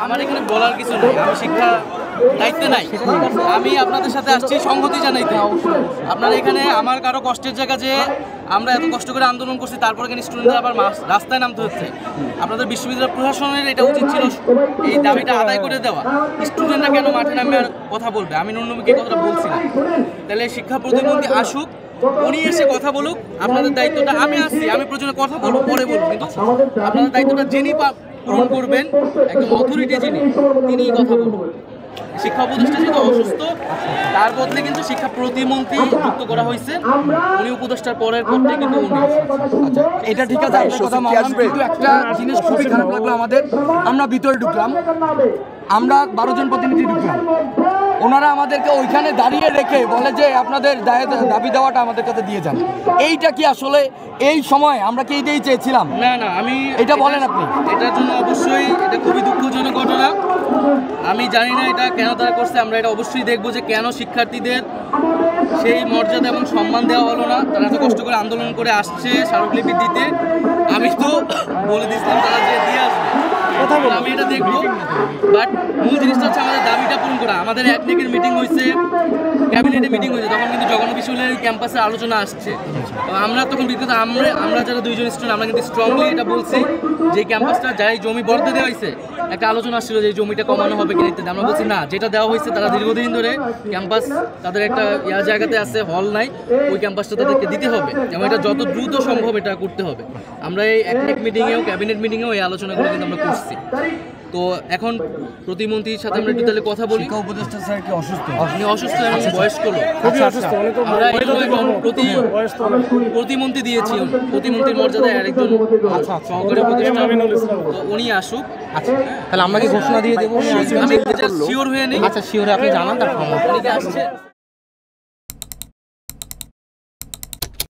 আমার এখানে বলার কিছু নেই, আমি শিক্ষা দায়িত্বে নাই। আমি আপনাদের সাথে আসছি সংহতি জানাইতে। আপনারা এখানে আমার কারো কষ্টের জায়গা যে আমরা এত কষ্ট করে আন্দোলন করছি, তারপরে এখানে স্টুডেন্টরা আবার রাস্তায় নামতে হচ্ছে। আপনাদের বিশ্ববিদ্যালয় প্রশাসনের এটা উচিত ছিল এই দাবিটা আদায় করে দেওয়া। স্টুডেন্টরা কেন মাঠে নামে আর কথা বলবে? আমি নুরনবীকে কথাটা বলছিলাম। তাহলে শিক্ষা প্রতিমন্ত্রী আসুক, উনি এসে কথা বলুক। আপনাদের দায়িত্বটা আমি আসছি, আমি প্রয়োজনে কথা বলবো, পরে বলবো, কিন্তু আপনাদের দায়িত্বটা যিনি পূরণ করবেন, একদম অথরিটি যিনি, তিনিই কথা বলবেন। শিক্ষা উপদেষ্টা যেহেতু অসুস্থ, তার বদলে কিন্তু শিক্ষা প্রতিমন্ত্রী যুক্ত করা হয়েছে। উনি উপদেষ্টার পরের পরটাই কিন্তু উনি। আচ্ছা, এটা ঠিক আছে, কথা মানলাম, কিন্তু একটা জিনিস খুবই খারাপ লাগলো আমাদের। আমরা ভিতরে ঢুকলাম, আমরা 12 জন প্রতিনিধি ঢুকলাম, ওনারা আমাদেরকে ওইখানে দাঁড়িয়ে রেখে বলে যে আপনাদের দাবি দেওয়াটা আমাদের কাছে দিয়ে যান। এইটা কি আসলে এই সময় আমরা কি এইটাই চেয়েছিলাম? না না, আমি এটা বলেন আপনি। এটার জন্য অবশ্যই এটা খুবই দুঃখজনক ঘটনা। আমি জানি না এটা কেন তারা করছে। আমরা এটা অবশ্যই দেখবো যে কেন শিক্ষার্থীদের সেই মর্যাদা এবং সম্মান দেওয়া হলো না। তারা এত কষ্ট করে আন্দোলন করে আসছে স্মারকলিপি দিতে। আমি তো বলে দিয়েছিলাম তারা যে দিয়ে আসবে, আমি এটা দেখবো। বাট মূল জিনিসটা হচ্ছে আমাদের দাবিটা পূরণ করা। আমাদের একদিকের মিটিং হয়েছে, ক্যাবিনেটে মিটিং হয়েছে, তখন কিন্তু জগন্নাথ বিশ্ববিদ্যালয়ের ক্যাম্পাসে আলোচনা আসছে। তো আমরা তখন বিগত আমরা যারা 2 জন স্টুডেন্ট, আমরা কিন্তু স্ট্রংলি এটা বলছি যে ক্যাম্পাসটা যাই জমি বরাদ্দ দেওয়া হয়েছে, একটা আলোচনা আসছিল যে জমিটা কমানো হবে কিনা ইত্যাদি। আমরা বলছি না, যেটা দেওয়া হয়েছে তারা দীর্ঘদিন ধরে ক্যাম্পাস তাদের একটা জায়গাতে আছে, হল নাই, ওই ক্যাম্পাসটা তাদেরকে দিতে হবে এবং এটা যত দ্রুত সম্ভব এটা করতে হবে। আমরা এই একনেক মিটিংয়েও, ক্যাবিনেট মিটিংয়েও এই আলোচনাগুলো কিন্তু আমরা করছি। তো এখন প্রতিমন্ত্রীর সাথে আমরা একটু তাহলে কথা বলি। উপদেষ্টা স্যার কি অসুস্থ? আপনি অসুস্থ এবং বয়স্ক লোক। আমরা প্রতিমন্ত্রী দিয়েছি, প্রতিমন্ত্রীর মর্যাদায় আরেকজন সহকারী উপদেষ্টা, উনি আসুক। আচ্ছা, তাহলে আমরা কি ঘোষণা দিয়ে দেবো? আমি শিওর হয়ে নেই। আচ্ছা, শিওর আপনি জানান, তারপর উনি কি আসছে?